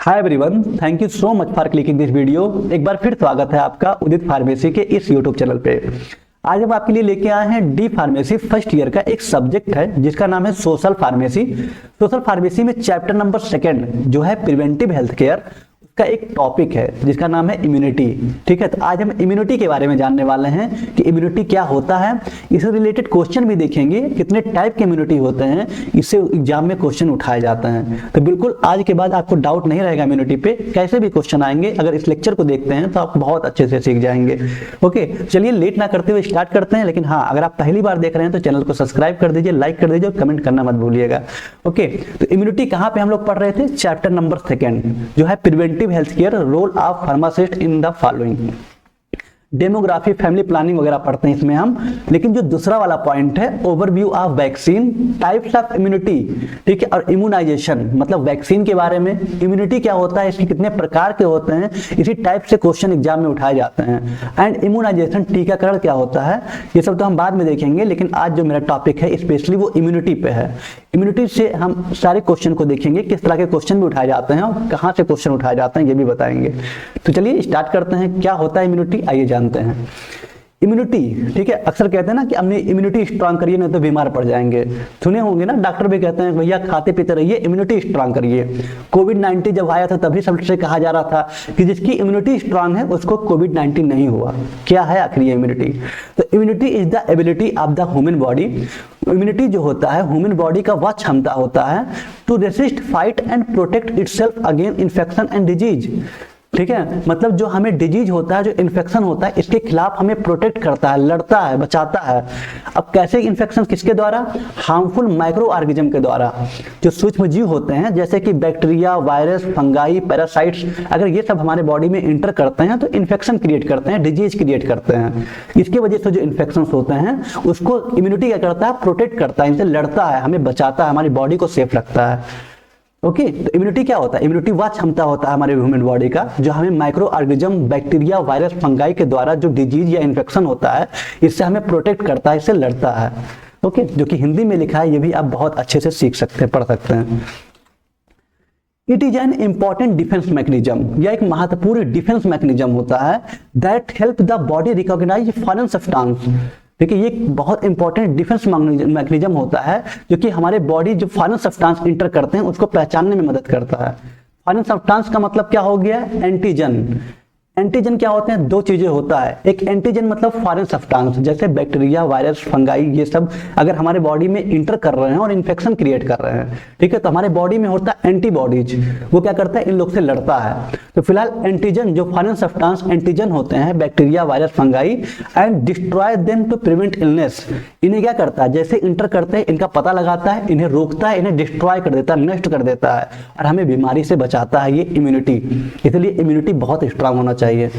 Hi everyone, thank you so much for clicking this video. एक बार फिर स्वागत है आपका उदित फार्मेसी के इस यूट्यूब चैनल पे। आज हम आपके लिए लेके आए हैं डी फार्मेसी फर्स्ट ईयर का एक सब्जेक्ट है जिसका नाम है सोशल फार्मेसी। सोशल फार्मेसी में चैप्टर नंबर 2 जो है प्रिवेंटिव हेल्थ केयर का एक टॉपिक है जिसका नाम है इम्यूनिटी। ठीक है, तो आज हम इम्यूनिटी के बारे में जानने वाले हैं कि इम्यूनिटी क्या होता है। इससे रिलेटेड क्वेश्चन भी देखेंगे, कितने टाइप के इम्यूनिटी होते हैं, इससे एग्जाम में क्वेश्चन उठाए जाते हैं। तो बिल्कुल आज के बाद आपको डाउट नहीं रहेगा इम्यूनिटी पे, कैसे भी क्वेश्चन आएंगे अगर इस लेक्चर को देखते हैं तो आप बहुत अच्छे से सीख जाएंगे। ओके, चलिए लेट ना करते हुए स्टार्ट करते हैं। लेकिन हाँ, अगर आप पहली बार देख रहे हैं तो चैनल को सब्सक्राइब कर दीजिए, लाइक कर दीजिए और कमेंट करना मत भूलिएगा। ओके, तो इम्यूनिटी कहाँ पे हम लोग पढ़ रहे थे? चैप्टर नंबर 2 जो है preventive health care, role of pharmacist in the following. Demography, family planning वगैरह पढ़ते हैं इसमें हम। लेकिन जो दूसरा वाला पॉइंट है overview of vaccine, types of immunity, ठीक है, और इम्यूनाइजेशन मतलब वैक्सीन के बारे में, इम्यूनिटी क्या होता है, इसके कितने प्रकार के होते हैं, इसी टाइप से क्वेश्चन एग्जाम में उठाए जाते हैं। एंड इम्यूनाइजेशन, टीकाकरण क्या होता है, ये सब तो हम बाद में देखेंगे। लेकिन आज जो मेरा टॉपिक है स्पेशली वो इम्यूनिटी पे है। इम्यूनिटी से हम सारे क्वेश्चन को देखेंगे, किस तरह के क्वेश्चन भी उठाए जाते हैं और कहाँ से क्वेश्चन उठाए जाते हैं ये भी बताएंगे। तो चलिए स्टार्ट करते हैं। क्या होता है इम्यूनिटी, आइए जानते हैं। इम्यूनिटी, ठीक है, अक्सर कहते हैं ना कि अपनी इम्यूनिटी स्ट्रांग करिए नहीं तो बीमार पड़ जाएंगे। सुने होंगे ना, डॉक्टर भी कहते हैं भैया खाते पीते रहिए, इम्यूनिटी स्ट्रांग करिए। कोविड-19 जब आया था तभी सबसे कहा जा रहा था कि जिसकी इम्यूनिटी स्ट्रांग है उसको कोविड-19 नहीं हुआ। क्या है आखिर ये इम्यूनिटी? तो immunity is the ability of the human body. Immunity जो होता है ह्यूमन बॉडी का वह क्षमता होता है to resist, fight and protect itself against infection and disease. ठीक है, मतलब जो हमें डिजीज होता है, जो इन्फेक्शन होता है, इसके खिलाफ हमें प्रोटेक्ट करता है, लड़ता है, बचाता है। अब कैसे इन्फेक्शन, किसके द्वारा? हार्मफुल माइक्रो ऑर्गेनिज्म के द्वारा। जो सूक्ष्म जीव होते हैं जैसे कि बैक्टीरिया, वायरस, फंगाई, पैरासाइट्स, अगर ये सब हमारे बॉडी में इंटर करते हैं तो इन्फेक्शन क्रिएट करते हैं, डिजीज क्रिएट करते हैं। इसकी वजह से जो इन्फेक्शन होते हैं उसको इम्यूनिटी क्या करता है? प्रोटेक्ट करता है, इनसे लड़ता है, हमें बचाता है, हमारी बॉडी को सेफ रखता है। ओके, तो इम्यूनिटी क्या होता है? इम्यूनिटी वह क्षमता होता है हमारे ह्यूमन बॉडी का जो हमें micro organism, bacteria, virus, fungi के द्वारा जो डिजीज या इन्फेक्शन होता है इससे हमें प्रोटेक्ट करता है, इससे लड़ता है। ओके, जो कि हिंदी में लिखा है, ये भी आप बहुत अच्छे से सीख सकते हैं, पढ़ सकते हैं। It is an important defence mechanism, यह एक महत्वपूर्ण डिफेंस मैकेनिज्म होता है that help the body recognise foreign substance. देखिए, ये बहुत इंपॉर्टेंट डिफेंस मैकेनिज्म होता है जो कि हमारे बॉडी जो फॉरेन सब्सटेंस इंटर करते हैं उसको पहचानने में मदद करता है। फॉरेन सब्सटेंस का मतलब क्या हो गया? एंटीजन। एंटीजन क्या होते हैं? दो चीजें होता है। एक एंटीजन मतलब फॉरेन सब्सटेंस जैसे बैक्टीरिया, वायरस, फंगाई, ये सब अगर हमारे बॉडी में इंटर कर रहे हैं और इन्फेक्शन क्रिएट कर रहे हैं, ठीक है, तो हमारे बॉडी में होता है एंटीबॉडीज, वो क्या करता है? इन लोग से लड़ता है। तो फिलहाल एंटीजन जो फॉरेन सब्सटेंस एंटीजन होते हैं, bacteria, virus, fungi, and destroy them to prevent illness. इन्हें क्या करता है? जैसे इंटर करते हैं इनका पता लगाता है, इन्हें रोकता है, इन्हें डिस्ट्रॉय कर देता है, नष्ट कर देता है और हमें बीमारी से बचाता है। ये इम्यूनिटी, इसलिए इम्यूनिटी बहुत स्ट्रांग होना चाहिए।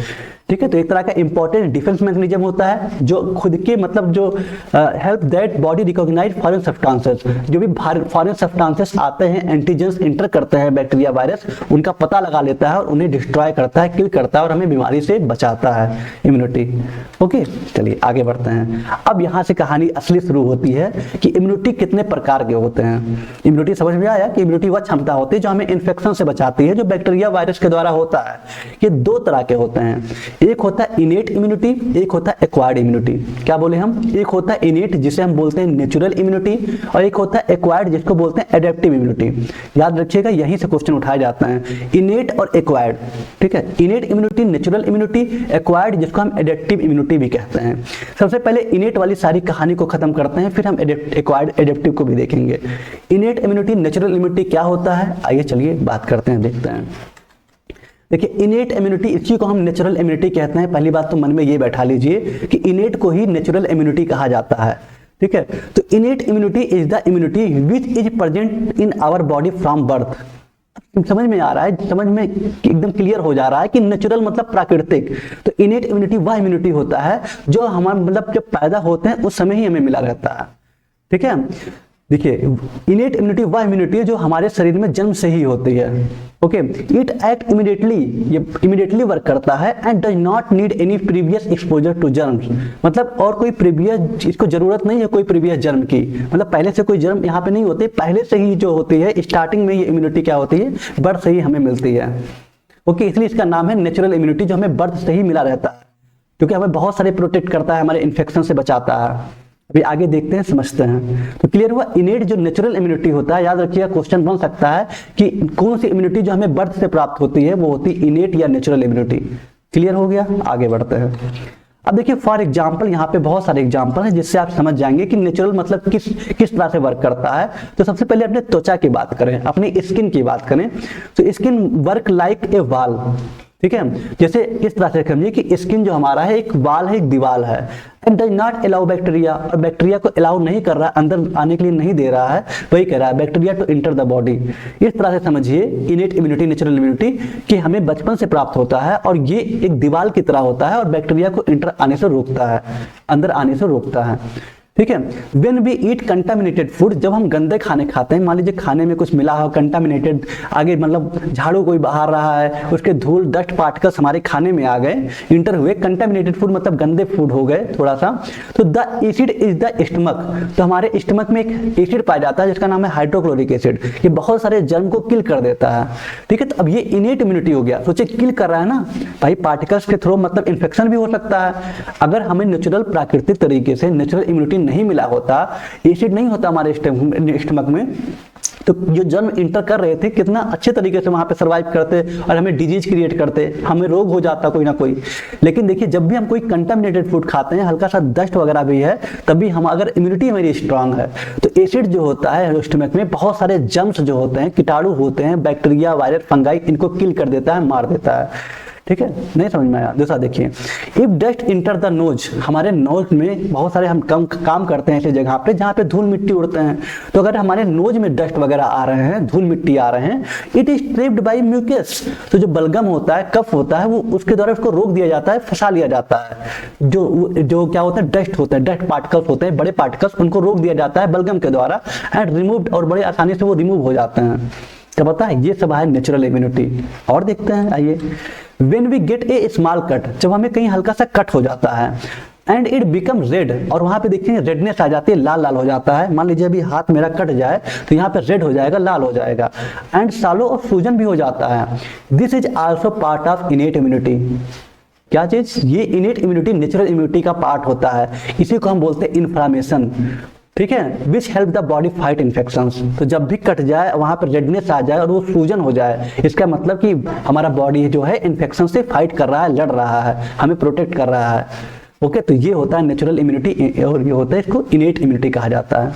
ठीक है, तो एक तरह का इंपॉर्टेंट डिफेंस मैकेनिज्म होता है जो खुद के मतलब जो help that body recognise foreign substances, जो भी फॉरेन सब्सटेंसेस आते हैं, एंटीजेंस इंटर करते हैं, बैक्टीरिया, वायरस, उनका पता लगा लेता है और उन्हें डिस्ट्रॉय करता है, किल करता है और हमें बीमारी से बचाता है इम्यूनिटी। ओके, चलिए आगे बढ़ते हैं। अब यहाँ से कहानी असली शुरू होती है कि इम्यूनिटी कितने प्रकार के होते हैं। इम्यूनिटी समझ में आया कि इम्यूनिटी वह क्षमता होती है जो हमें इन्फेक्शन से बचाती है, जो बैक्टीरिया, वायरस के द्वारा होता है। ये दो तरह के होते हैं, एक होता है इनेट इम्यूनिटी, एक होता है एक्वायर्ड इम्यूनिटी। क्या बोले हम? एक होता है इनेट जिसे हम बोलते हैं नेचुरल इम्यूनिटी और एक होता है एक्वायर्ड जिसको बोलते हैं एडेप्टिव इम्यूनिटी। याद रखिएगा, यहीं से क्वेश्चन उठाए जाते हैं, इनेट और एक्वायर्ड। ठीक है, innate immunity, natural immunity, acquired जिसको हम एडेप्टिव इम्यूनिटी भी कहते हैं। सबसे पहले इनेट वाली सारी कहानी को खत्म करते हैं, फिर हम एक्वायर्ड, एडेप्टिव को भी देखेंगे। इनेट इम्यूनिटी, नेचुरल इम्यूनिटी क्या होता है, आइए चलिए बात करते हैं, देखते हैं। देखिए, इनेट इम्यूनिटी, इसी को हम नेचुरल इम्यूनिटी कहते हैं। पहली बात तो मन में ये बैठा लीजिए कि इनेट को ही नेचुरल इम्यूनिटी कहा जाता है। ठीक है, तो innate immunity is the immunity which is present in our body from birth. समझ में आ रहा है, समझ में एकदम क्लियर हो जा रहा है कि नेचुरल मतलब प्राकृतिक। तो इनेट इम्यूनिटी वह इम्यूनिटी होता है जो हमारे मतलब जब पैदा होते हैं उस समय ही हमें मिला रहता है। ठीक है, देखिए, इनेट इम्यूनिटी वह इम्यूनिटी है जो हमारे शरीर में जन्म से ही होती है। ओके, इट एक्ट इमीडिएटली, ये इमीडिएटली वर्क करता है and does not need any previous exposure to germs. मतलब और कोई प्रीवियस, इसको जरूरत नहीं है कोई प्रीवियस जर्म की, मतलब पहले से कोई जर्म यहाँ पे नहीं होते, पहले से ही जो होती है स्टार्टिंग में ये इम्यूनिटी क्या होती है, बर्थ से ही हमें मिलती है। ओके, इसलिए इसका नाम है नेचुरल इम्यूनिटी, जो हमें बर्थ से ही मिला रहता है, क्योंकि हमें बहुत सारे प्रोटेक्ट करता है, हमारे इन्फेक्शन से बचाता है। अभी आगे देखते हैं, समझते हैं। तो क्लियर हुआ, इनेट जो नेचुरल इम्यूनिटी होता है, याद रखिएगा क्वेश्चन बन सकता है कि कौन सी इम्यूनिटी जो हमें बर्थ से प्राप्त होती है वो होती है इनेट या नेचुरल इम्यूनिटी। क्लियर हो गया, आगे बढ़ते हैं। अब देखिए फॉर एग्जाम्पल, यहाँ पे बहुत सारे एग्जाम्पल हैं जिससे आप समझ जाएंगे कि नेचुरल मतलब किस तरह से वर्क करता है। तो सबसे पहले अपने त्वचा की बात करें, अपनी स्किन की बात करें, तो skin work like a wall. ठीक है, जैसे इस तरह से समझिए कि स्किन जो हमारा है एक वाल है, एक दीवार है, and does not allow bacteria, और बैक्टीरिया को अलाउ नहीं कर रहा है, अंदर आने के लिए नहीं दे रहा है, वही कह रहा है bacteria to enter the body. इस तरह से समझिए इनेट इम्यूनिटी, नेचुरल इम्यूनिटी कि हमें बचपन से प्राप्त होता है और ये एक दीवार की तरह होता है और बैक्टीरिया को एंटर आने से रोकता है, अंदर आने से रोकता है। ठीक है, when we eat contaminated food, जब हम गंदे खाने खाते हैं, मान लीजिए खाने में कुछ मिला हो कंटामिनेटेड, आगे मतलब झाड़ू कोई बाहर रहा है, उसके धूल डस्ट पार्टिकल्स हमारे खाने में आ गए, इंटर हुए, कंटामिनेटेड फूड मतलब गंदे फूड हो गए थोड़ा सा, तो the acid is the stomach, तो हमारे स्टमक में एक एसिड पाया जाता है जिसका नाम है हाइड्रोक्लोरिक एसिड, ये बहुत सारे जर्म को किल कर देता है। ठीक है, तो अब ये इनेट इम्यूनिटी हो गया, सोचिए किल कर रहा है ना भाई, पार्टिकल्स के थ्रू मतलब इन्फेक्शन भी हो सकता है। अगर हमें नेचुरल प्राकृतिक तरीके से नेचुरल इम्यूनिटी नहीं मिला होता, एसिड नहीं होता हमारे स्टमक में, तो जो जर्म इंटर कर रहे थे कितना अच्छे तरीके से वहां पे सरवाइव करते और हमें डिजीज क्रिएट करते, हमें रोग हो जाता कोई ना कोई। लेकिन देखिए जब भी हम कोई कंटामिनेटेड फूड खाते हैं, हल्का सा डस्ट वगैरह भी है, तभी हम, अगर इम्यूनिटी हमारी स्ट्रांग है, तो एसिड जो होता है स्टमक में बहुत सारे जर्म्स जो होते हैं, कीटाणु होते हैं, बैक्टीरिया, वायरस, फंगाई, इनको किल कर देता है, मार देता है। ठीक है, नहीं समझ में आया? दूसरा देखिए, if dust enter the nose, हमारे नोज में बहुत सारे हम काम करते हैं ऐसी जगह पे जहाँ पे धूल मिट्टी उड़ते हैं, तो अगर हमारे नोज में डस्ट वगैरह आ रहे हैं, धूल मिट्टी आ रहे हैं, it is trapped by mucus, तो जो बलगम होता है, कफ होता है, वो उसके द्वारा उसको रोक दिया जाता है, फंसा लिया जाता है। जो क्या होता है, डस्ट होता है, डस्ट पार्टिकल्स होते हैं, बड़े पार्टिकल्स, उनको रोक दिया जाता है बलगम के द्वारा, एंड रिमूव्ड, और बड़े आसानी से वो रिमूव हो जाते हैं। क्या पता है, ये सब है नेचुरल इम्यूनिटी। और देखते हैं, आइए, when we get a small cut, जब हमें कहीं हल्का सा कट हो जाता है, एंड इट बिकम रेड, और वहां पे देखिए रेडनेस आ जाती है, लाल लाल हो जाता है। मान लीजिए अभी हाथ मेरा कट जाए तो यहाँ पे रेड हो जाएगा, लाल हो जाएगा, एंड सालो और सूजन भी हो जाता है। This is also part of innate immunity. क्या चीज? ये इनेट इम्यूनिटी नेचुरल इम्यूनिटी का पार्ट होता है, इसी को हम बोलते हैं इन्फ्लामेशन। ठीक है, which help the body fight infections, तो जब भी कट जाए वहां पर रेडनेस आ जाए और वो सूजन हो जाए, इसका मतलब कि हमारा बॉडी जो है इन्फेक्शन से फाइट कर रहा है, लड़ रहा है, हमें प्रोटेक्ट कर रहा है। ओके, तो ये होता है नेचुरल इम्यूनिटी, और ये होता है, इसको इनेट इम्यूनिटी कहा जाता है।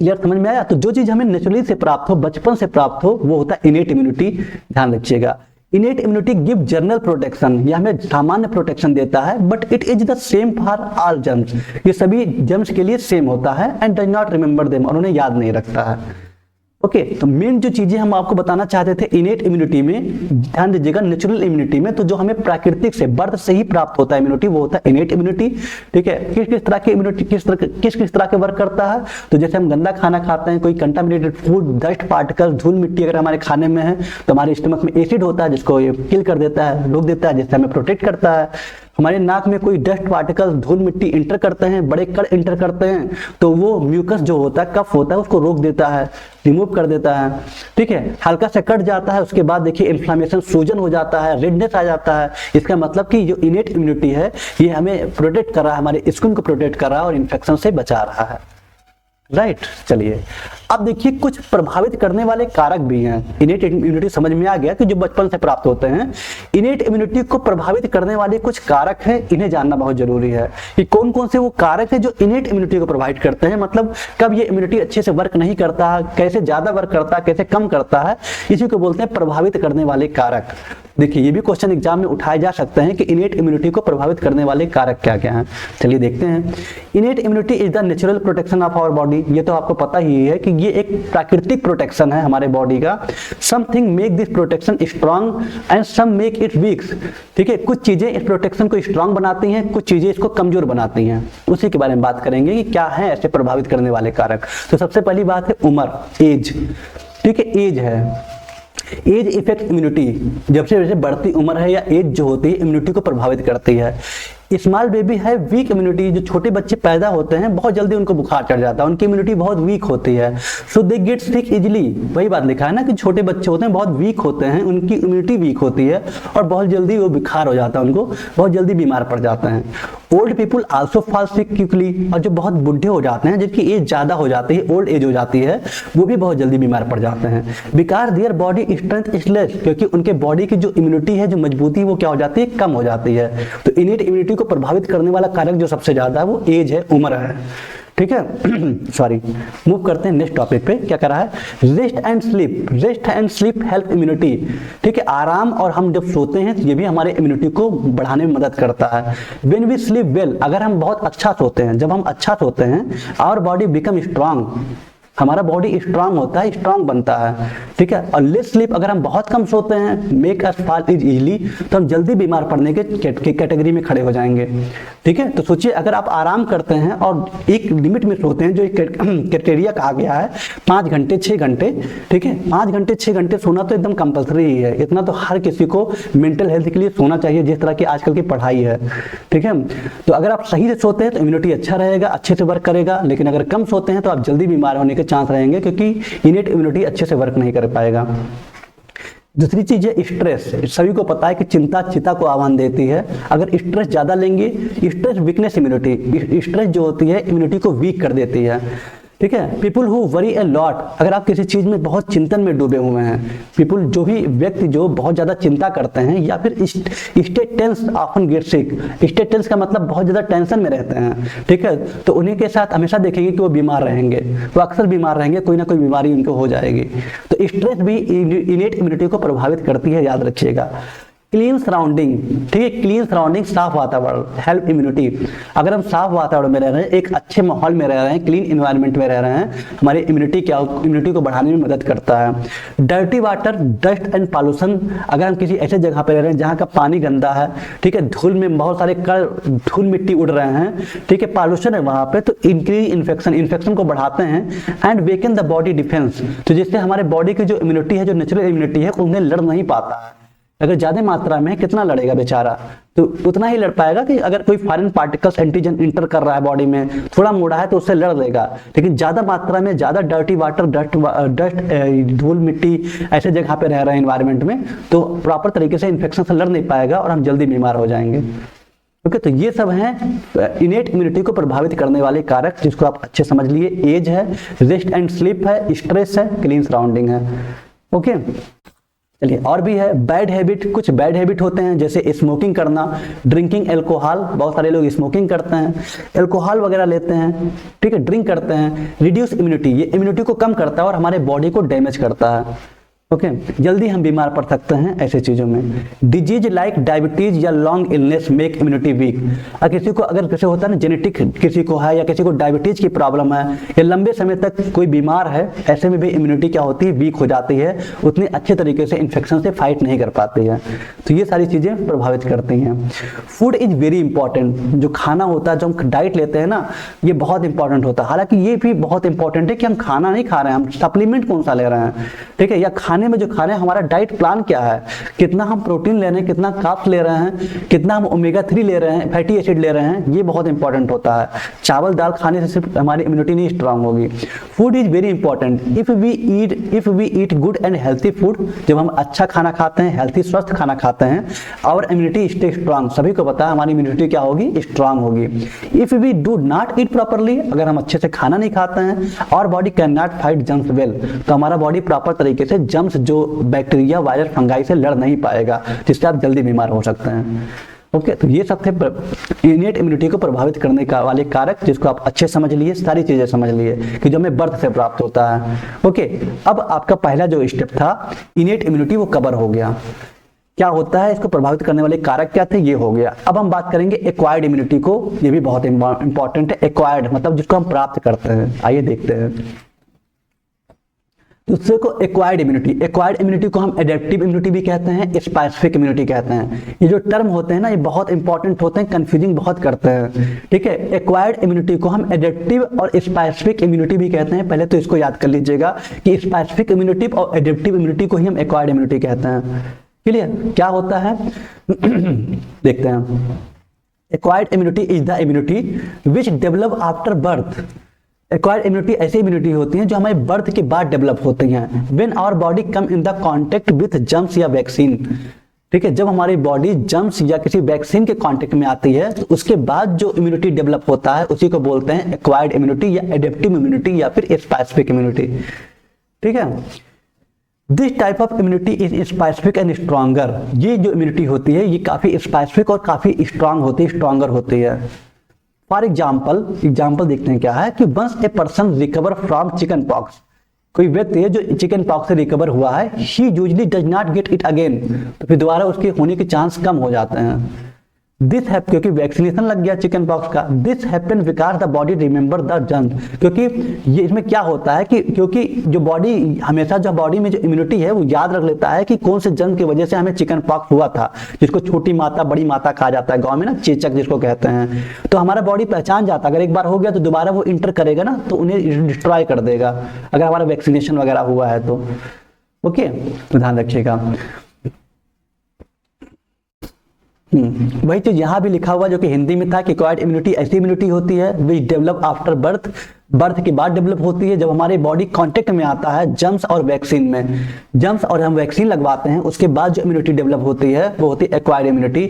क्लियर, समझ में आया? तो जो चीज हमें नेचुरली से प्राप्त हो, बचपन से प्राप्त हो, वो होता है इनेट इम्यूनिटी। ध्यान रखिएगा, innate immunity give general protection, यह हमें सामान्य प्रोटेक्शन देता है, but it is the same for all germs, ये सभी जर्म्स के लिए सेम होता है, and does not remember them, और उन्हें याद नहीं रखता है। ओके, तो मेन जो चीजें हम आपको बताना चाहते थे इनेट इम्यूनिटी में, ध्यान दीजिएगा, नेचुरल इम्यूनिटी में, तो जो हमें प्राकृतिक से बर्थ से ही प्राप्त होता है इम्यूनिटी, वो होता है इनेट इम्यूनिटी। ठीक है, किस किस तरह की इम्यूनिटी किस तरह के वर्क करता है, तो जैसे हम गंदा खाना खाते हैं, कोई कंटामिनेटेड फूड, डस्ट पार्टिकल्स, धूल मिट्टी अगर हमारे खाने में है, तो हमारे स्टमक में एसिड होता है जिसको ये किल कर देता है, रोक देता है, जिससे हमें प्रोटेक्ट करता है। हमारे नाक में कोई डस्ट पार्टिकल्स, धूल मिट्टी इंटर करते हैं, बड़े कण इंटर करते हैं, तो वो म्यूकस जो होता है, कफ होता है, उसको रोक देता है, रिमूव कर देता है। ठीक है, हल्का सा कट जाता है, उसके बाद देखिए इन्फ्लामेशन, सूजन हो जाता है, रेडनेस आ जाता है, इसका मतलब कि जो इनेट इम्यूनिटी है ये हमें प्रोटेक्ट कर रहा है, हमारे स्किन को प्रोटेक्ट कर रहा है और इन्फेक्शन से बचा रहा है। राइट, चलिए अब देखिए कुछ प्रभावित करने वाले कारक भी हैं। इनेट इम्यूनिटी समझ में आ गया कि जो बचपन से प्राप्त होते हैं। इनेट इम्यूनिटी को प्रभावित करने वाले कुछ कारक हैं, इन्हें जानना बहुत जरूरी है कि कौन कौन से वो कारक हैं जो इनेट इम्यूनिटी को प्रभावित करते हैं, मतलब कब ये इम्यूनिटी अच्छे से वर्क नहीं करता, कैसे ज्यादा वर्क करता है, कैसे कम करता है, इसी को बोलते हैं प्रभावित करने वाले कारक। देखिए ये भी क्वेश्चन एग्जाम में उठाए जा सकते हैं कि इनेट इम्यूनिटी को प्रभावित करने वाले कारक क्या क्या हैं। चलिए देखते हैं। Innate immunity is the natural protection of our body. ये तो आपको पता ही है कि ये एक प्राकृतिक प्रोटेक्शन है हमारे बॉडी का। Something make this protection strong and some make it weak. ठीक है, कुछ चीजें इस प्रोटेक्शन को स्ट्रांग बनाती हैं, कुछ चीजें इसको कमजोर बनाती हैं। उसी के बारे में बात करेंगे कि क्या है ऐसे प्रभावित करने वाले कारक। तो सबसे पहली बात है उम्र, एज। ठीक है, एज है, एज इफेक्ट इम्यूनिटी। जब से जैसे बढ़ती उम्र है या एज जो होती है इम्यूनिटी को प्रभावित करती है। स्मॉल बेबी है वीक इम्यूनिटी। जो छोटे बच्चे पैदा होते हैं बहुत जल्दी उनको बुखार चढ़ जाता है, उनकी इम्यूनिटी बहुत वीक होती है। सो दे गेट सिक इजिली। वही बात लिखा है ना कि छोटे बच्चे होते हैं बहुत वीक होते हैं, उनकी इम्यूनिटी वीक होती है और बहुत जल्दी वो बुखार हो जाता है, उनको बहुत जल्दी बीमार पड़ जाते हैं। Old people also fall sick quickly. और जो बहुत बुढ़े हो जाते हैं, जिनकी एज ज्यादा हो जाती है, ओल्ड एज हो जाती है, वो भी बहुत जल्दी बीमार पड़ जाते हैं। Because their body strength is less. क्योंकि उनके बॉडी की जो इम्यूनिटी है, जो मजबूती, वो क्या हो जाती है, कम हो जाती है। तो इनेट इम्यूनिटी को प्रभावित करने वाला कारक जो सबसे ज्यादा है वो एज है, उम्र है। ठीक है, सॉरी, मूव करते हैं नेक्स्ट टॉपिक पे। क्या कर रहा है, rest and sleep. Rest and sleep help immunity. ठीक है, आराम और हम जब सोते हैं तो ये भी हमारे इम्यूनिटी को बढ़ाने में मदद करता है। व्हेन वी स्लीप वेल, अगर हम बहुत अच्छा सोते हैं, जब हम अच्छा सोते हैं, आवर बॉडी बिकम स्ट्रांग। हमारा बॉडी स्ट्रांग होता है, स्ट्रांग बनता है। ठीक है, और लेस स्लीप, अगर हम बहुत कम सोते हैं, मेक अस फॉल इजीली, तो हम जल्दी बीमार पड़ने के कैटेगरी में खड़े हो जाएंगे। ठीक है, तो सोचिए अगर आप आराम करते हैं और एक लिमिट में सोते हैं, जो एक क्राइटेरिया कहा गया है 5 घंटे 6 घंटे। ठीक है, 5 घंटे 6 घंटे सोना तो एकदम कंपल्सरी ही है। इतना तो हर किसी को मेंटल हेल्थ के लिए सोना चाहिए, जिस तरह की आजकल की पढ़ाई है। ठीक है, तो अगर आप सही से सोते हैं तो इम्यूनिटी अच्छा रहेगा, अच्छे से वर्क करेगा। लेकिन अगर कम सोते हैं तो आप जल्दी बीमार होने के चांस रहेंगे, क्योंकि इनेट इम्यूनिटी अच्छे से वर्क नहीं कर पाएगा। दूसरी चीज है स्ट्रेस। सभी को पता है कि चिंता चिता को आह्वान देती है। अगर स्ट्रेस ज्यादा लेंगे, स्ट्रेस वीकनेस इम्यूनिटी, स्ट्रेस जो होती है इम्यूनिटी को वीक कर देती है। ठीक है, people who worry a lot. अगर आप किसी चीज में बहुत चिंतन में डूबे हुए हैं, पीपुल जो भी व्यक्ति जो बहुत ज्यादा चिंता करते हैं, या फिर state tense often get sick. State tense का मतलब बहुत ज्यादा टेंशन में रहते हैं। ठीक है, तो उन्हीं के साथ हमेशा देखेंगे कि वो बीमार रहेंगे, वो अक्सर बीमार रहेंगे, कोई ना कोई बीमारी उनको हो जाएगी। तो स्ट्रेस भी इनेट इम्यूनिटी को प्रभावित करती है, याद रखिएगा। Clean surrounding. ठीक है, क्लीन सराउंडिंग, साफ वातावरण हेल्प इम्यूनिटी। अगर हम साफ वातावरण में रह रहे हैं, एक अच्छे माहौल में रह रहे हैं, क्लीन एनवायरनमेंट में रह रहे हैं, हमारी इम्यूनिटी को बढ़ाने में मदद करता है। Dirty water, dust and pollution. अगर हम किसी ऐसे जगह पे रह रहे हैं जहाँ का पानी गंदा है, ठीक है, धूल में बहुत सारे धूल मिट्टी उड़ रहे हैं, ठीक है, पॉल्यूशन है वहां पे, तो इंक्रीज इन्फेक्शन को बढ़ाते हैं। And woken the body defence. तो जिससे हमारे बॉडी की जो इम्यूनिटी है, जो नेचुरल इम्यूनिटी है, उन्हें लड़ नहीं पाता है। अगर ज्यादा मात्रा में कितना लड़ेगा बेचारा, तो उतना ही लड़ पाएगा कि अगर कोई फॉरेन पार्टिकल्स एंटीजन इंटर कर रहा है बॉडी में, थोड़ा मोड़ा है तो उससे लड़ लेगा। लेकिन ज्यादा मात्रा में, ज्यादा डर्टी वाटर, डस्ट, धूल मिट्टी ऐसे जगह पे रह रहे हैं एनवायरनमेंट में, तो प्रॉपर तरीके से इन्फेक्शन से लड़ नहीं पाएगा और हम जल्दी बीमार हो जाएंगे। ओके, तो ये सब हैं इनेट इम्यूनिटी को प्रभावित करने वाले कारक, जिसको आप अच्छे समझ लिए। एज है, रेस्ट एंड स्लीप है, स्ट्रेस है, क्लीन सराउंडिंग है। ओके, चलिए और भी है बैड हैबिट। कुछ बैड हैबिट होते हैं, जैसे स्मोकिंग करना, ड्रिंकिंग एल्कोहल। बहुत सारे लोग स्मोकिंग करते हैं, एल्कोहल वगैरह लेते हैं, ठीक है, ड्रिंक करते हैं। रिड्यूस इम्यूनिटी, ये इम्यूनिटी को कम करता है और हमारे बॉडी को डैमेज करता है। ओके, जल्दी हम बीमार पड़ सकते हैं ऐसे चीजों में। डिजीज लाइक डायबिटीज या long illness make immunity weak. किसी को अगर किसी होता है ना, जेनेटिक किसी को है, या किसी को डायबिटीज की प्रॉब्लम है, या लंबे समय तक कोई बीमार है, ऐसे में भी इम्यूनिटी क्या होती है, वीक हो जाती है, उतनी अच्छे तरीके से इन्फेक्शन से फाइट नहीं कर पाती है। तो ये सारी चीजें प्रभावित करती हैं। Food is very important. जो खाना होता है, जो हम डाइट लेते हैं ना, ये बहुत इंपॉर्टेंट होता है। हालांकि ये भी बहुत इंपॉर्टेंट है कि हम खाना नहीं खा रहे हैं, हम सप्लीमेंट कौन सा ले रहे हैं, ठीक है, या खाने में जो खा रहे हैं, हमारा डाइट प्लान क्या है, कितना हम प्रोटीन ले रहे हैं, कितना कार्ब्स ले रहे हैं, कितना हम ओमेगा 3 ले रहे हैं, फैटी एसिड ले रहे हैं, ये बहुत इंपॉर्टेंट होता है। चावल दाल खाने से सिर्फ हमारी इम्यूनिटी नहीं स्ट्रांग होगी। Food is very important. If we eat good and healthy food, जब हम अच्छा खाना खाते हैं, हेल्थी स्वस्थ खाना खाते हैं, और इम्यूनिटी स्टे स्ट्रांग। सभी को पता है हमारी इम्यूनिटी क्या होगी, स्ट्रांग होगी। If we do not eat properly, अगर हम अच्छे से खाना नहीं खाते हैं, और body can not fight germs well, तो हमारा बॉडी प्रॉपर तरीके से जम्स, जो बैक्टीरिया, वायरस, फंगाई से लड़ नहीं पाएगा, जिससे आप जल्दी बीमार हो सकते हैं। ओके, तो ये सब थे इनेट इम्यूनिटी को प्रभावित करने का वाले कारक, जिसको आप अच्छे समझ लिए, सारी चीजें समझ लिए कि जो हमें बर्थ से प्राप्त होता है। ओके, अब आपका पहला जो स्टेप था इनेट इम्यूनिटी, वो कवर हो गया। क्या होता है, इसको प्रभावित करने वाले कारक क्या थे, ये हो गया। अब हम बात करेंगे एक्वायर्ड इम्यूनिटी को, ये भी बहुत इंपॉर्टेंट है। एक्वायर्ड मतलब जिसको हम प्राप्त करते हैं। आइए देखते हैं दूसरे को एक्वायर्ड इम्यूनिटी। एक्वायर्ड इम्यूनिटी को हम एडेप्टिव इम्यूनिटी भी कहते हैं, स्पेसिफिक इम्यूनिटी कहते हैं। ये जो टर्म होते हैं ना, ये बहुत इंपॉर्टेंट होते हैं, कंफ्यूजिंग बहुत करते हैं, ठीक है। एक्वायर्ड इम्यूनिटी को हम एडेप्टिव और स्पेसिफिक इम्यूनिटी भी कहते हैं। पहले तो इसको याद कर लीजिएगा कि स्पेसिफिक इम्यूनिटी और एडेप्टिव इम्यूनिटी को ही हम एक्वायर्ड इम्यूनिटी कहते हैं। क्लियर, क्या होता है देखते हैं। Acquired immunity is the immunity which develop after birth. Acquired immunity ऐसी इम्यूनिटी होती है जो हमारे बर्थ के बाद डेवलप होती हैं। When our body come in the contact with germs या वैक्सीन, ठीक है। जब हमारी बॉडी जर्म्स या किसी वैक्सीन के कांटेक्ट में आती है तो उसके बाद जो इम्यूनिटी डेवलप होता है उसी को बोलते हैं एक्वायर्ड इम्यूनिटी या एडेप्टिव इम्यूनिटी या फिर स्पेसिफिक इम्यूनिटी, ठीक है। This type of immunity is specific and stronger. ये जो इम्यूनिटी होती है ये काफी स्पेसिफिक और काफी स्ट्रांग होती है, स्ट्रॉन्गर होती है। फॉर एग्जाम्पल देखते हैं क्या है कि once a person recover from chicken pox, कोई व्यक्ति है जो चिकन पॉक्स से रिकवर हुआ है, he usually does not get it again, तो फिर दोबारा उसके होने के चांस कम हो जाते हैं। दिस हैप, क्योंकि वैक्सीनेशन लग गया चिकन पॉक्स का। This happen because the body remember the germ, क्योंकि ये इसमें क्या होता है कि क्योंकि जो बॉडी हमेशा जो बॉडी में जो इम्यूनिटी है वो याद रख लेता है कि कौन से जर्म की वजह से हमें चिकन पॉक्स हुआ था, जिसको छोटी माता बड़ी माता कहा जाता है गांव में ना, चेचक जिसको कहते हैं। तो हमारा बॉडी पहचान जाता है, अगर एक बार हो गया तो दोबारा वो इंटर करेगा ना तो उन्हें डिस्ट्रॉय कर देगा, अगर हमारा वैक्सीनेशन वगैरह हुआ है तो। ओके, तो ध्यान रखिएगा। वही चीज यहाँ भी लिखा हुआ जो कि हिंदी में था कि एक्वायर्ड इम्यूनिटी ऐसी इम्यूनिटी होती है which develop after birth, birth के बाद डेवलप होती है जब हमारे बॉडी कांटेक्ट में आता है जर्म्स और वैक्सीन में। जर्म्स और हम वैक्सीन लगवाते हैं उसके बाद जो इम्यूनिटी डेवलप होती है वो होती है एक्वायर्ड इम्यूनिटी।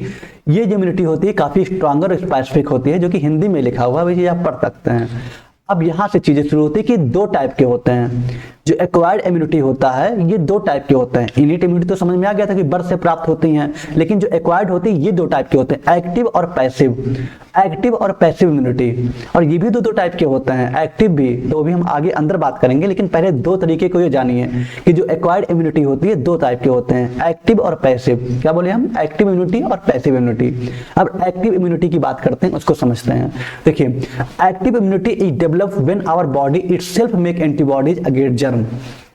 ये जो इम्यूनिटी होती है काफी स्ट्रॉन्गर और स्पेसिफिक होती है, जो कि हिंदी में लिखा हुआ है, आप पढ़ सकते हैं। अब यहाँ से चीजें शुरू होती है कि दो टाइप के होते हैं। जो एक्वायर्ड इम्यूनिटी होता है ये दो टाइप के होते हैं। इनिट इम्यूनिटी तो समझ में आ गया था कि बर्थ से प्राप्त होती हैं, लेकिन जो एक्वायर्ड होती है ये दो टाइप के होते हैं, एक्टिव और पैसिव। एक्टिव और पैसिव इम्यूनिटी, और ये भी दो टाइप के होते हैं, एक्टिव भी, तो भी हम आगे अंदर बात करेंगे, लेकिन पहले दो तरीके को ये जानिए कि जो एक्वायर्ड इम्यूनिटी होती है दो टाइप के होते हैं, एक्टिव और पैसिव। क्या बोले हम, एक्टिव इम्यूनिटी और पैसिव इम्यूनिटी। अब एक्टिव इम्यूनिटी की बात करते हैं, उसको समझते हैं। देखिए, active immunity is develop when our body itself make antibodies against germ,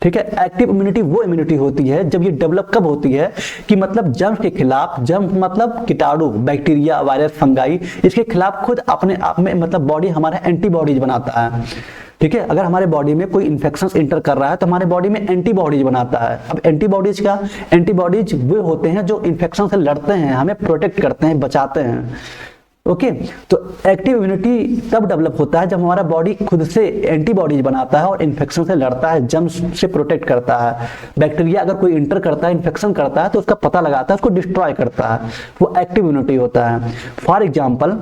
ठीक है। एक्टिव इम्यूनिटी वो इम्यूनिटी होती है जब ये डेवलप कब होती है कि मतलब जर्म्स के खिलाफ, जर्म मतलब कीटाणु, बैक्टीरिया, वायरस, फंगाई, इसके खिलाफ खुद अपने आप में मतलब बॉडी हमारा एंटीबॉडीज बनाता है, ठीक है। अगर हमारे बॉडी में कोई इन्फेक्शन इंटर कर रहा है तो हमारे बॉडी में एंटीबॉडीज बनाता है। अब एंटीबॉडीज क्या, एंटीबॉडीज वो होते हैं जो इन्फेक्शन से लड़ते हैं, हमें प्रोटेक्ट करते हैं, बचाते हैं। ओके, तो एक्टिव इम्यूनिटी तब डेवलप होता है जब हमारा बॉडी खुद से एंटीबॉडीज बनाता है और इन्फेक्शन से लड़ता है, जर्म्स से प्रोटेक्ट करता है। बैक्टीरिया अगर कोई इंटर करता है, इन्फेक्शन करता है तो उसका पता लगाता है, उसको डिस्ट्रॉय करता है, वो एक्टिव इम्यूनिटी होता है। For example,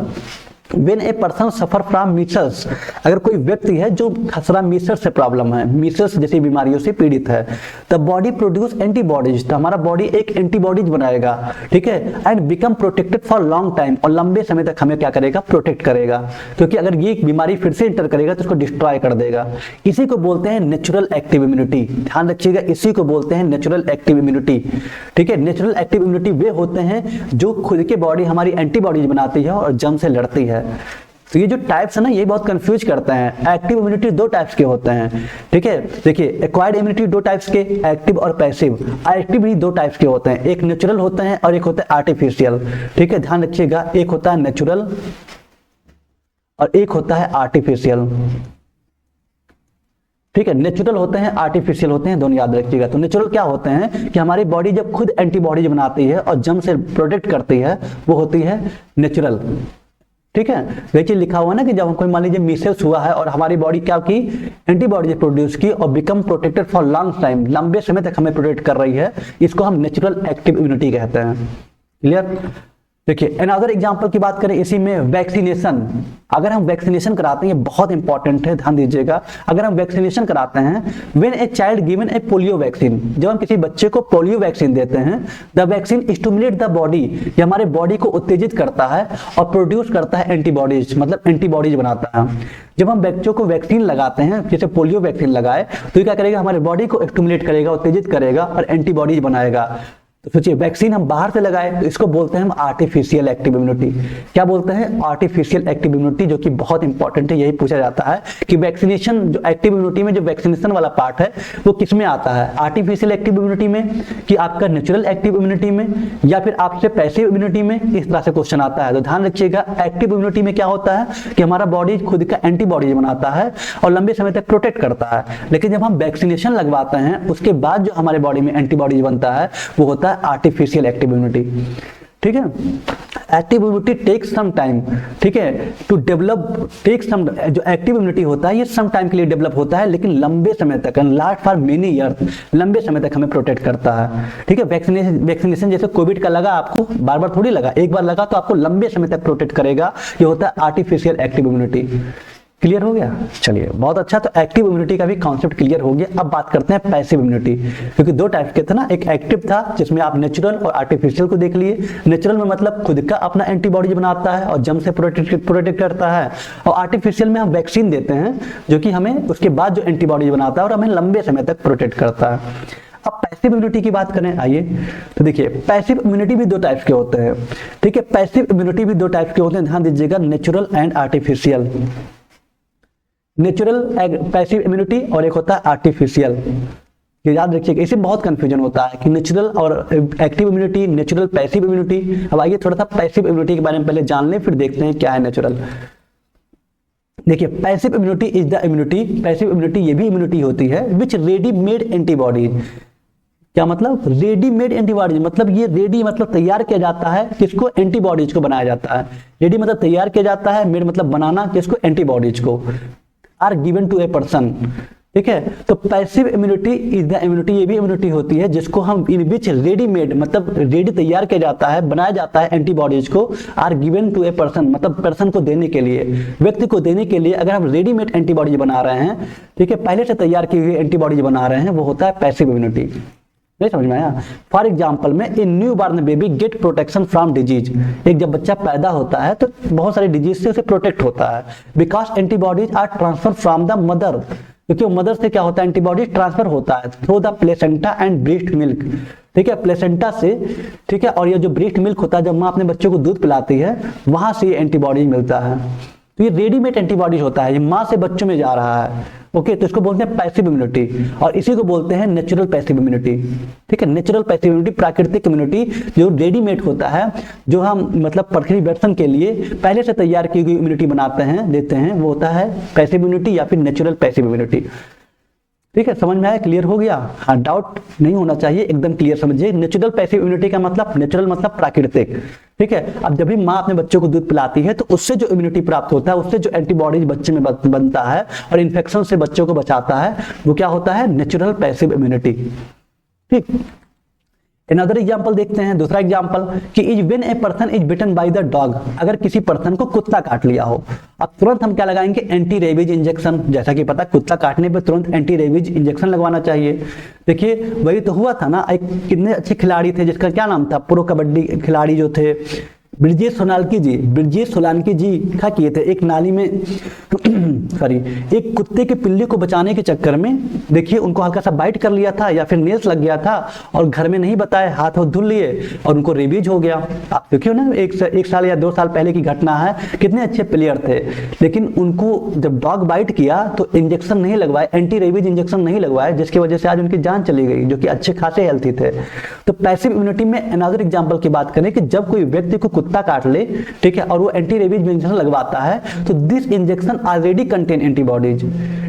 When a person suffer from measles, अगर कोई व्यक्ति है जो खसरा मीसल्स से प्रॉब्लम है, मीसल्स जैसी बीमारियों से पीड़ित है, द बॉडी प्रोड्यूस एंटीबॉडीज, तो हमारा बॉडी एक एंटीबॉडीज बनाएगा, ठीक है, and become protected for long time, और लंबे समय तक हमें क्या करेगा, प्रोटेक्ट करेगा, क्योंकि अगर ये बीमारी फिर से इंटर करेगा तो उसको डिस्ट्रॉय कर देगा। इसी को बोलते हैं नेचुरल एक्टिव इम्यूनिटी। ध्यान रखिएगा, इसी को बोलते हैं नेचुरल एक्टिव इम्यूनिटी, ठीक है। नेचुरल एक्टिव इम्यूनिटी वे होते हैं जो खुद के बॉडी हमारी एंटीबॉडीज बनाती है और जर्म से लड़ती है। तो ये जो टाइप्स है ना, ये बहुत कंफ्यूज करते हैं। एक्टिव इम्यूनिटी दो टाइप्स के होते हैं, ठीक है। देखिए, एक्वायर्ड इम्यूनिटी दो टाइप्स के, एक्टिव और पैसिव। एक्टिव भी दो टाइप्स के होते हैं, एक नेचुरल होते हैं और एक होता है आर्टिफिशियल, ठीक है। ध्यान रखिएगा, एक होता है नेचुरल और एक होता है आर्टिफिशियल, ठीक है। नेचुरल होते हैं, आर्टिफिशियल होते हैं, दोनों याद रखिएगा। तो नेचुरल क्या होते हैं कि हमारी बॉडी जब खुद एंटीबॉडीज बनाती है और जर्म से प्रोटेक्ट करती है, वो होती है नेचुरल, ठीक है। वही चीज लिखा हुआ है ना कि जब कोई मान लीजिए मीसल्स हुआ है और हमारी बॉडी क्या की, एंटीबॉडीज प्रोड्यूस की और become protected for long time, लंबे समय तक हमें प्रोटेक्ट कर रही है, इसको हम नेचुरल एक्टिव इम्यूनिटी कहते हैं। क्लियर। देखिए, अनदर एग्जांपल की बात करें इसी में, वैक्सीनेशन। अगर हम वैक्सीनेशन कराते हैं, ये बहुत इंपॉर्टेंट है, ध्यान दीजिएगा। अगर हम वैक्सीनेशन कराते हैं, when a child given A polio vaccine, जब हम किसी बच्चे को पोलियो वैक्सीन देते हैं, the vaccine stimulate the body, ये हमारे बॉडी को उत्तेजित करता है और प्रोड्यूस करता है एंटीबॉडीज, मतलब एंटीबॉडीज बनाता है। जब हम बच्चों को वैक्सीन लगाते हैं, जैसे पोलियो वैक्सीन लगाए, तो ये क्या करेगा, हमारे बॉडी को स्टिमुलेट करेगा, उत्तेजित करेगा और एंटीबॉडीज बनाएगा। तो सोचिए वैक्सीन हम बाहर से लगाए तो इसको बोलते हैं हम आर्टिफिशियल एक्टिव इम्यूनिटी। क्या बोलते हैं? आर्टिफिशियल एक्टिव इम्यूनिटी, जो कि बहुत इंपॉर्टेंट है। यही पूछा जाता है कि वैक्सीनेशन, जो एक्टिव इम्यूनिटी में जो वैक्सीनेशन वाला पार्ट है वो किस में आता है? आर्टिफिशियल एक्टिव इम्यूनिटी में, कि आपका नेचुरल एक्टिव इम्यूनिटी में, या फिर आपसे पैसिव इम्यूनिटी में? इस तरह से क्वेश्चन आता है। तो ध्यान रखिएगा, एक्टिव इम्यूनिटी में क्या होता है कि हमारा बॉडी खुद का एंटीबॉडीज बनाता है और लंबे समय तक प्रोटेक्ट करता है। लेकिन जब हम वैक्सीनेशन लगवाते हैं उसके बाद जो हमारे बॉडी में एंटीबॉडीज बनता है वो होता है आर्टिफिशियल एक्टिव इम्यूनिटी। ठीक है, active immunity takes some time, ठीक है, टू डेवलप, टेक्स सम, जो एक्टिव इम्यूनिटी होता है ये सम टाइम के लिए डेवलप होता है, लेकिन लंबे समय तक, लास्ट फॉर मेनी ईयर्स, लंबे समय तक हमें प्रोटेक्ट करता है। ठीक है, वैक्सीनेशन जैसे कोविड का लगा आपको, बार बार थोड़ी लगा, एक बार लगा तो आपको लंबे समय तक प्रोटेक्ट करेगा। ये होता है आर्टिफिशियल एक्टिव इम्यूनिटी। क्लियर हो गया? चलिए बहुत अच्छा। तो एक्टिव इम्यूनिटी का भी कॉन्सेप्ट क्लियर हो गया। अब बात करते हैं पैसिव इम्यूनिटी, क्योंकि दो टाइप के थे ना, एक एक्टिव था जिसमें आप नेचुरल और आर्टिफिशियल को देख लिए। नेचुरल में मतलब खुद का अपना एंटीबॉडी बनाता है और जम से प्रोटेक्ट करता है, और आर्टिफिशियल में हम वैक्सीन देते हैं जो कि हमें उसके बाद जो एंटीबॉडी बनाता है और हमें लंबे समय तक प्रोटेक्ट करता है। अब पैसिव इम्यूनिटी की बात करें, आइए तो देखिए पैसिव इम्यूनिटी भी दो टाइप के होते हैं। ठीक है, पैसिव इम्यूनिटी भी दो टाइप के होते हैं, ध्यान दीजिएगा, natural and artificial. Natural passive immunity और एक होता है आर्टिफिशियल। ये याद रखिएगा, इसे बहुत कंफ्यूजन होता है कि नेचुरल और active immunity, natural passive immunity. अब आइए थोड़ा सा पैसिव इम्यूनिटी के बारे में पहले जान लें, फिर देखते हैं क्या है नेचुरल। देखिए passive immunity is the immunity, passive immunity ये भी इम्यूनिटी होती है विच रेडीमेड एंटीबॉडीज। क्या मतलब? रेडीमेड एंटीबॉडीज, मतलब ये रेडी मतलब तैयार किया जाता है, किसको? एंटीबॉडीज को बनाया जाता है। रेडी मतलब तैयार किया जाता है, मेड मतलब बनाना, किसको? एंटीबॉडीज को। Are given to a person. ठीक है, तो passive immunity is the immunity, ये भी इम्यूनिटी होती है जिसको हम इन विच रेडीमेड मतलब रेडी तैयार किया जाता है, बनाया जाता है एंटीबॉडीज को, are given to a person मतलब पर्सन को देने के लिए, व्यक्ति को देने के लिए अगर हम रेडीमेड एंटीबॉडीज बना रहे हैं, ठीक है, पहले से तैयार की हुई एंटीबॉडीज बना रहे हैं, वो होता है पैसिव इम्यूनिटी। नहीं समझ में आया? फॉर एग्जाम्पल में in newborn baby get protection from disease. एक जब बच्चा पैदा होता है तो बहुत सारे डिजीज से उसे प्रोटेक्ट होता है, because antibodies are transfer from the mother, क्योंकि मदर से क्या होता है? एंटीबॉडीज ट्रांसफर होता है through the placenta and breast milk. ठीक है, प्लेसेंटा से, ठीक है, और ये जो ब्रेस्ट मिल्क होता है, जब माँ अपने बच्चों को दूध पिलाती है वहां से ये एंटीबॉडीज मिलता है। तो ये रेडीमेड एंटीबॉडीज होता है, ये माँ से बच्चों में जा रहा है। ओके, तो इसको बोलते हैं पैसिव इम्यूनिटी, और इसी को बोलते हैं नेचुरल पैसिव इम्यूनिटी। ठीक है, नेचुरल पैसिव इम्यूनिटी प्राकृतिक इम्यूनिटी जो रेडीमेड होता है, जो हम मतलब प्रिपरेशन के लिए पहले से तैयार की गई इम्यूनिटी बनाते हैं, देते हैं, वो होता है पैसिव इम्यूनिटी या फिर नेचुरल पैसिव इम्यूनिटी। ठीक है, समझ में आया? क्लियर हो गया? हाँ, डाउट नहीं होना चाहिए, एकदम क्लियर समझिए। नेचुरल पैसिव इम्यूनिटी का मतलब, नेचुरल मतलब प्राकृतिक। ठीक है, अब जब भी माँ अपने बच्चों को दूध पिलाती है तो उससे जो इम्यूनिटी प्राप्त होता है, उससे जो एंटीबॉडीज बच्चे में बनता है और इन्फेक्शन से बच्चों को बचाता है, वो क्या होता है? Natural passive immunity. ठीक, अनदर एग्जांपल देखते हैं, दूसरा एग्जांपल कि is when a person is bitten by the dog, अगर किसी पर्सन को कुत्ता काट लिया हो, अब तुरंत हम क्या लगाएंगे? Anti rabies injection. जैसा कि पता, कुत्ता काटने पे तुरंत एंटी रेबीज इंजेक्शन लगवाना चाहिए। देखिए वही तो हुआ था ना, एक कितने अच्छे खिलाड़ी थे जिसका क्या नाम था, प्रो कबड्डी खिलाड़ी जो थे, ब्रिजेश सोलांकी जी, ब्रिजेश सोलांकी जी क्या किए थे, एक नाली में सॉरी एक कुत्ते के पिल्ले को बचाने के चक्कर में देखिए उनको हल्का सा बाइट कर लिया था या फिर नेल्स लग गया था, और घर में नहीं बताए, हाथ धुल लिए और उनको रेबीज हो गया। आप देखियो ना, एक साल या 2 साल पहले की घटना है, कितने अच्छे प्लेयर थे, लेकिन उनको जब डॉग बाइट किया तो इंजेक्शन नहीं लगवाए, एंटी रेबीज इंजेक्शन नहीं लगवाए, जिसकी वजह से आज उनकी जान चली गई, जो कि अच्छे खासे हेल्थी थे। तो पैसिव इम्यूनिटी में अनदर एग्जाम्पल की बात करें कि जब कोई व्यक्ति को कुत्ता काट ले, ठीक है, और वो एंटी रेबीज इंजेक्शन लगवाता है, तो this injection already contain antibodies.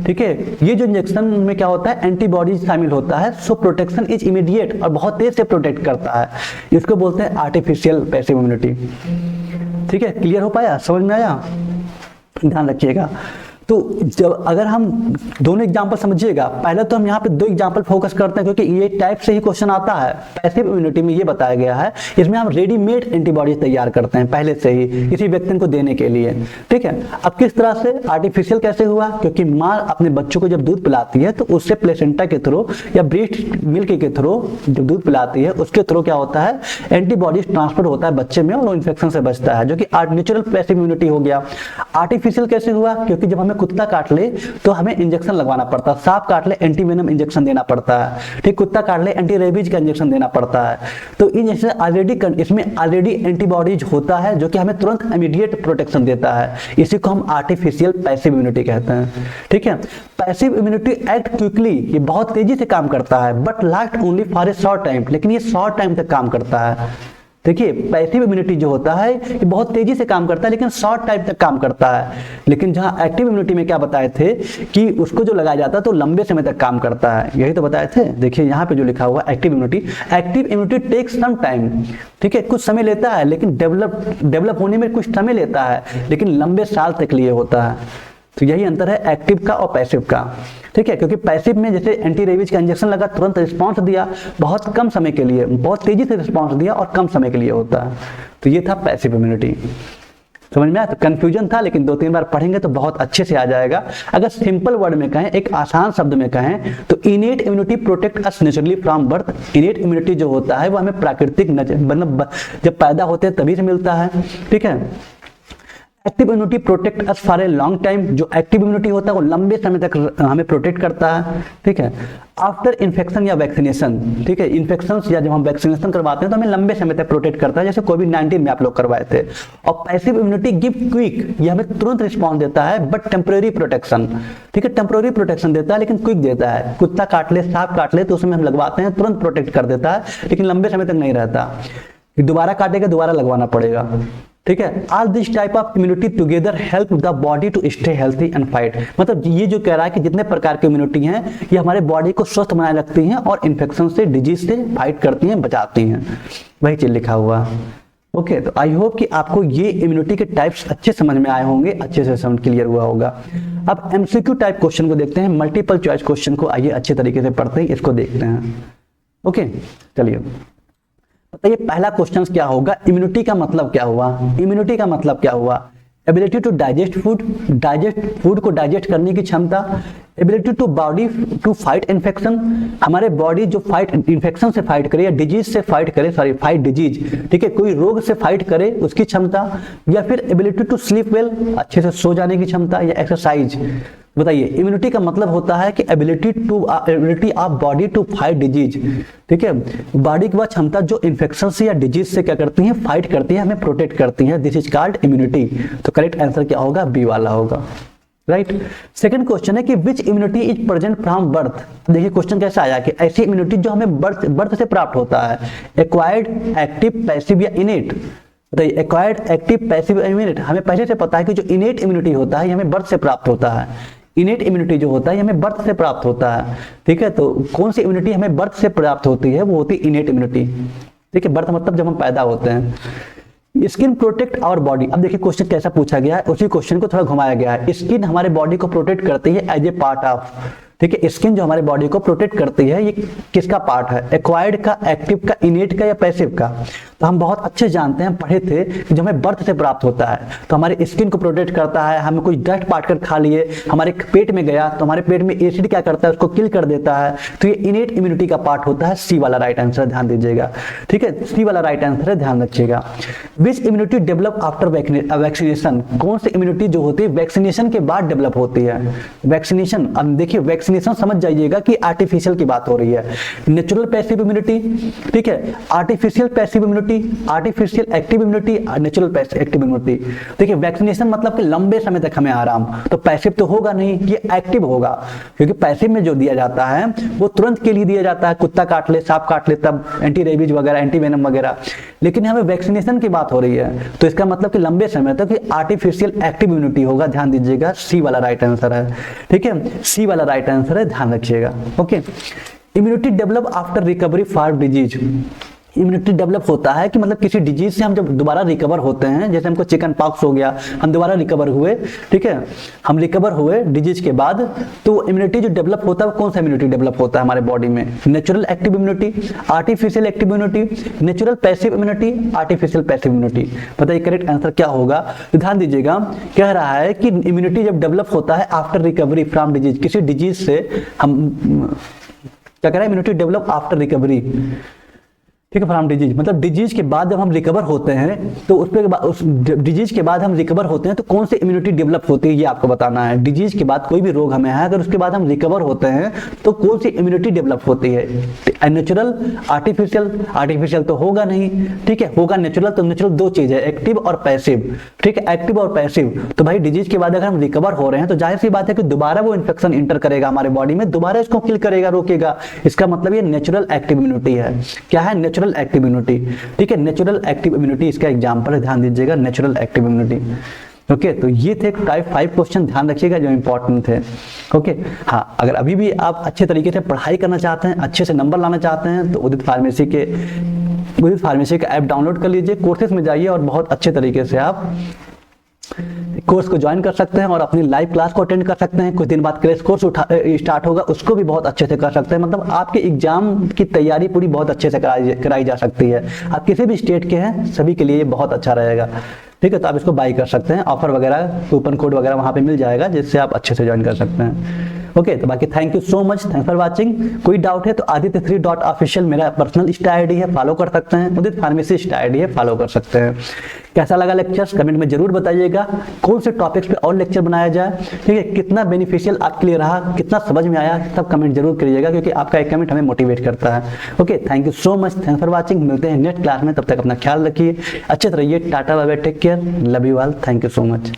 ठीक है, ये जो इंजेक्शन में क्या होता है? एंटीबॉडीज शामिल होता है, सो प्रोटेक्शन इज इमीडिएट और बहुत तेज से प्रोटेक्ट करता है। इसको बोलते हैं आर्टिफिशियल पैसिव इम्यूनिटी। ठीक है, क्लियर हो पाया? समझ में आया? ध्यान रखिएगा। तो जब अगर हम दोनों एग्जांपल समझिएगा, पहले तो हम यहाँ पे 2 एग्जांपल फोकस करते हैं क्योंकि ये टाइप से ही क्वेश्चन आता है। पैसिव इम्यूनिटी में ये बताया गया है, इसमें हम रेडीमेड एंटीबॉडी तैयार करते हैं पहले से ही किसी व्यक्ति को देने के लिए। ठीक है, अब किस तरह से आर्टिफिशियल कैसे हुआ? क्योंकि माँ अपने बच्चों को जब दूध पिलाती है तो उससे प्लेसेंटा के थ्रू या ब्रेस्ट मिल्क के थ्रू जब दूध पिलाती है उसके थ्रू क्या होता है? एंटीबॉडीज ट्रांसफर होता है बच्चे में और वो इन्फेक्शन से बचता है, जो कि नेचुरल पैसिव इम्यूनिटी हो गया। आर्टिफिशियल कैसे हुआ? क्योंकि जब हमें कुत्ता काट ले तो हमें इंजेक्शन लगवाना पड़ता है, सांप काट ले एंटीवेनम इंजेक्शन देना पड़ता है, ठीक, कुत्ता काट ले एंटी रेबीज का इंजेक्शन देना पड़ता है। तो इन जैसे इसमें ऑलरेडी एंटीबॉडीज होता है जो कि हमें तुरंत इमीडिएट प्रोटेक्शन देता है। इसी को हम आर्टिफिशियल पैसिव इम्यूनिटी कहते हैं, ठीक है। पैसिव इम्यूनिटी एक्ट क्विकली, ये बहुत तेजी से काम करता है, but last only for a short time, लेकिन ये शॉर्ट टाइम तक काम करता है। देखिए पैसिव इम्यूनिटी जो होता है ये बहुत तेजी से काम करता है लेकिन शॉर्ट टाइम तक काम करता है। लेकिन जहां एक्टिव इम्यूनिटी में क्या बताए थे कि उसको जो लगाया जाता है तो लंबे समय तक काम करता है, यही तो बताए थे। देखिए यहाँ पे जो लिखा हुआ active immunity takes some time, ठीक है, कुछ समय लेता है लेकिन डेवलप होने में कुछ समय लेता है, लेकिन लंबे साल तक लिए होता है। तो यही अंतर है एक्टिव का और पैसिव का, ठीक है। क्योंकि पैसिव में जैसे एंटी रेबीज का इंजेक्शन लगा, तुरंत रिस्पांस दिया, बहुत कम समय के लिए, बहुत तेजी से रिस्पांस दिया और कम समय के लिए होता है। तो ये था पैसिव इम्यूनिटी। समझ में आया? तो कंफ्यूजन था लेकिन 2-3 बार पढ़ेंगे तो बहुत अच्छे से आ जाएगा। अगर सिंपल वर्ड में कहें, एक आसान शब्द में कहें तो innate immunity protect us naturally from birth. Innate immunity जो होता है वो हमें प्राकृतिक मतलब जब पैदा होते हैं तभी से मिलता है, ठीक है। Active immunity protect us for a long time, जो एक्टिव इम्यूनिटी होता है वो लंबे समय तक हमें प्रोटेक्ट करता है, ठीक है। आफ्टर इन्फेक्शन या वैक्सीनेशन, ठीक है, इन्फेक्शन या जब हम वैक्सीनेशन करवाते हैं तो हमें लंबे समय तक प्रोटेक्ट करता है, जैसे कोविड-19 में आप लोग करवाए थे। और पैसिव इम्यूनिटी गिव क्विक, ये हमें तुरंत रिस्पॉन्स देता है बट टेम्परेरी प्रोटेक्शन, ठीक है, टेम्परेरी प्रोटेक्शन देता है लेकिन क्विक देता है। कुत्ता काट ले, सांप काट ले तो उसमें हम लगवाते हैं, तुरंत प्रोटेक्ट कर देता है लेकिन लंबे समय तक नहीं रहता, दोबारा काटेगा दोबारा लगवाना पड़ेगा, ठीक है। All this type of immunity together help the body to stay healthy and fight. मतलब ये जो कह रहा है कि जितने प्रकार की इम्यूनिटी हैं ये हमारे बॉडी को स्वस्थ बनाए रखती हैं और इन्फेक्शन से, डिजीज से फाइट करती हैं, बचाती हैं, वही चीज लिखा हुआ। ओके, तो आई होप कि आपको ये इम्यूनिटी के टाइप्स अच्छे समझ में आए होंगे, अच्छे से समझ क्लियर हुआ होगा। अब एमसीक्यू टाइप क्वेश्चन को देखते हैं, मल्टीपल चॉइस क्वेश्चन को आइए अच्छे तरीके से पढ़ते हैं, इसको देखते हैं। ओके, चलिए बताइए पहला क्वेश्चन क्या होगा, इम्यूनिटी का मतलब क्या हुआ। इम्यूनिटी का मतलब क्या हुआ? एबिलिटी टू डाइजेस्ट फूड को डाइजेस्ट करने की क्षमता, ability to body to fight infection, हमारे बॉडी जो फाइट इन्फेक्शन से फाइट करे या डिजीज से फाइट करे, सॉरी फाइट डिजीज, ठीक है, कोई रोग से फाइट करे उसकी क्षमता, या फिर एबिलिटी टू स्लीप वेल, अच्छे से सो जाने की क्षमता, या एक्सरसाइज। बताइए इम्यूनिटी का मतलब होता है कि ability of body to fight disease, ठीक है, बॉडी की वह क्षमता जो इन्फेक्शन से या डिजीज से क्या करती है, फाइट करती है, हमें प्रोटेक्ट करती है, दिस इज कॉल्ड इम्यूनिटी। तो करेक्ट आंसर क्या होगा? बी वाला होगा, राइट। सेकंड क्वेश्चन है कि which immunity is present from birth. देखिए क्वेश्चन कैसा आया कि ऐसी इम्यूनिटी जो हमें बर्थ से प्राप्त होता है, एक्वायर्ड, एक्टिव, पैसिव या इनेट। बताइए एक्वायर्ड, एक्टिव, पैसिव, इनेट। हमें पहले से पता है कि जो इनेट इम्यूनिटी होता है ये हमें बर्थ से प्राप्त होता है। इनेट इम्यूनिटी जो होता है हमें बर्थ से प्राप्त होता है, ठीक है। तो कौन सी इम्यूनिटी हमें बर्थ से प्राप्त होती है? वो होती है इनेट इम्यूनिटी, ठीक है। बर्थ मतलब जब हम पैदा होते हैं। Skin protect our body. अब देखिए क्वेश्चन कैसा पूछा गया है, उसी क्वेश्चन को थोड़ा घुमाया गया है। स्किन हमारे बॉडी को प्रोटेक्ट करती है एज ए पार्ट ऑफ, ठीक है। स्किन जो हमारे बॉडी को प्रोटेक्ट करती है ये किसका पार्ट है? एक्वायर्ड का, एक्टिव का, इनेट का या पैसिव का? तो हम बहुत अच्छे जानते हैं, पढ़े थे कि जो हमें बर्थ से प्राप्त होता है तो हमारे स्किन को प्रोटेक्ट करता है। हमें कुछ डस्ट पार्टिकल खा लिए, हमारे पेट में गया तो हमारे पेट में एसिड क्या करता है, उसको किल कर देता है। तो ये इनेट इम्यूनिटी का पार्ट होता है। सी वाला राइट आंसर, ध्यान दीजिएगा, ठीक है, सी वाला राइट आंसर है, ध्यान रखिएगा। विच इम्यूनिटी डेवलप आफ्टर वैक्सीनेशन। कौन सी इम्यूनिटी जो होती है वैक्सीनेशन के बाद डेवलप होती है? वैक्सीनेशन, अब देखिए वैक्सीनेशन समझ जाइएगा कि आर्टिफिशियल की बात हो रही है। नेचुरल पैसिव इम्यूनिटी, ठीक है, artificial passive immunity, artificial active immunity, natural passive active immunity. देखिए वैक्सीनेशन मतलब कि लंबे समय तक हमें आराम, तो पैसिव तो होगा नहीं, ये एक्टिव होगा, क्योंकि पैसिव में जो दिया जाता है वो तुरंत के लिए दिया जाता है, कुत्ता काट ले, सांप काट ले तब, एंटी रेबीज वगैरह, एंटी वेनम वगैरह। लेकिन हमें वैक्सीनेशन की बात हो रही है तो इसका मतलब कि लंबे समय तक आर्टिफिशियल एक्टिव इम्यूनिटी होगा। ध्यान दीजिएगा, सी वाला राइट आंसर है, ठीक है, सी वाला राइट आंसर है, ध्यान रखिएगा। Okay, immunity develop after recovery for disease. Immunity develop होता है कि मतलब किसी डिजीज से हम जब दोबारा रिकवर होते हैं, जैसे हमको चिकन पॉक्स हो गया, हम दोबारा रिकवर हुए, ठीक है, हम रिकवर हुए डिजीज के बाद, तो इम्यूनिटी जो डेवलप होता है वो कौन सा इम्यूनिटी डेवलप होता है हमारे बॉडी में? Natural active immunity, artificial active immunity, natural passive immunity, artificial passive immunity. बताइए करेक्ट आंसर क्या होगा? तो ध्यान दीजिएगा, कह रहा है कि इम्यूनिटी जब डेवलप होता है आफ्टर रिकवरी फ्रॉम डिजीज, किसी डिजीज से हम क्या कह रहे हैं, इम्यूनिटी डेवलप आफ्टर रिकवरी, ठीक है, फ्रॉम डिजीज मतलब डिजीज के बाद जब हम रिकवर होते हैं तो उस डिजीज के बाद हम रिकवर होते हैं तो कौन सी इम्यूनिटी डेवलप होती है ये आपको बताना है। डिजीज के बाद कोई भी रोग हमें है, अगर उसके बाद हम रिकवर होते हैं तो कौन सी इम्यूनिटी डेवलप होती है, नेचुरल, आर्टिफिशियल। आर्टिफिशियल तो होगा नहीं, ठीक है, होगा नेचुरल। तो नेचुरल दो चीज है, एक्टिव और पैसिव, ठीक है, एक्टिव और पैसिव। तो भाई डिजीज के बाद अगर हम रिकवर हो रहे हैं तो जाहिर सी बात है कि दोबारा वो इन्फेक्शन इंटर करेगा हमारे बॉडी में, दोबारा इसको किल करेगा, रोकेगा। इसका मतलब ये नेचुरल एक्टिव इम्यूनिटी है। क्या है? नेचुरल एक्टिव इम्यूनिटी, ठीक है, नेचुरल एक्टिव इम्यूनिटी इसका एग्जांपल है, ध्यान दीजिएगा, नेचुरल एक्टिव इम्यूनिटी। ओके, तो ये थे टाइप 5 क्वेश्चन, ध्यान रखिएगा जो इंपॉर्टेंट थे। ओके, हाँ, अगर अभी भी आप अच्छे तरीके से पढ़ाई करना चाहते हैं, अच्छे से नंबर लाना चाहते हैं तो उदित फार्मेसी का ऐप डाउनलोड कर लीजिए, कोर्सेज में जाइए और बहुत अच्छे तरीके से आप कोर्स को ज्वाइन कर सकते हैं और अपनी लाइव क्लास को अटेंड कर सकते हैं। कुछ दिन बाद क्रैश कोर्स स्टार्ट होगा, उसको भी बहुत अच्छे से कर सकते हैं। मतलब आपके एग्जाम की तैयारी पूरी बहुत अच्छे से कराई जा सकती है। आप किसी भी स्टेट के हैं, सभी के लिए ये बहुत अच्छा रहेगा। ठीक है, तो आप इसको बाई कर सकते हैं, ऑफर वगैरह, कूपन कोड वगैरह वहाँ पे मिल जाएगा, जिससे आप अच्छे से ज्वाइन कर सकते हैं। ओके, तो बाकी thank you so much, thanks for watching. कोई डाउट है तो aditya3.official मेरा पर्सनल इंस्टा आईडी है, फॉलो कर सकते हैं। उदित फार्मेसी इंस्टा आईडी है, फॉलो कर सकते हैं। कैसा लगा लेक्चर्स कमेंट में जरूर बताइएगा, कौन से टॉपिक्स पे और लेक्चर बनाया जाए, ठीक है, कितना बेनिफिशियल आपके लिए रहा, कितना समझ में आया, सब कमेंट जरूर करिएगा, क्योंकि आपका एक कमेंट हमें मोटिवेट करता है। Okay, thank you so much, thanks for watching. मिलते हैं नेक्स्ट क्लास में, तब तक अपना ख्याल रखिए, अच्छे से रहिए, tata bye bye, take care, love you all, thank you so much.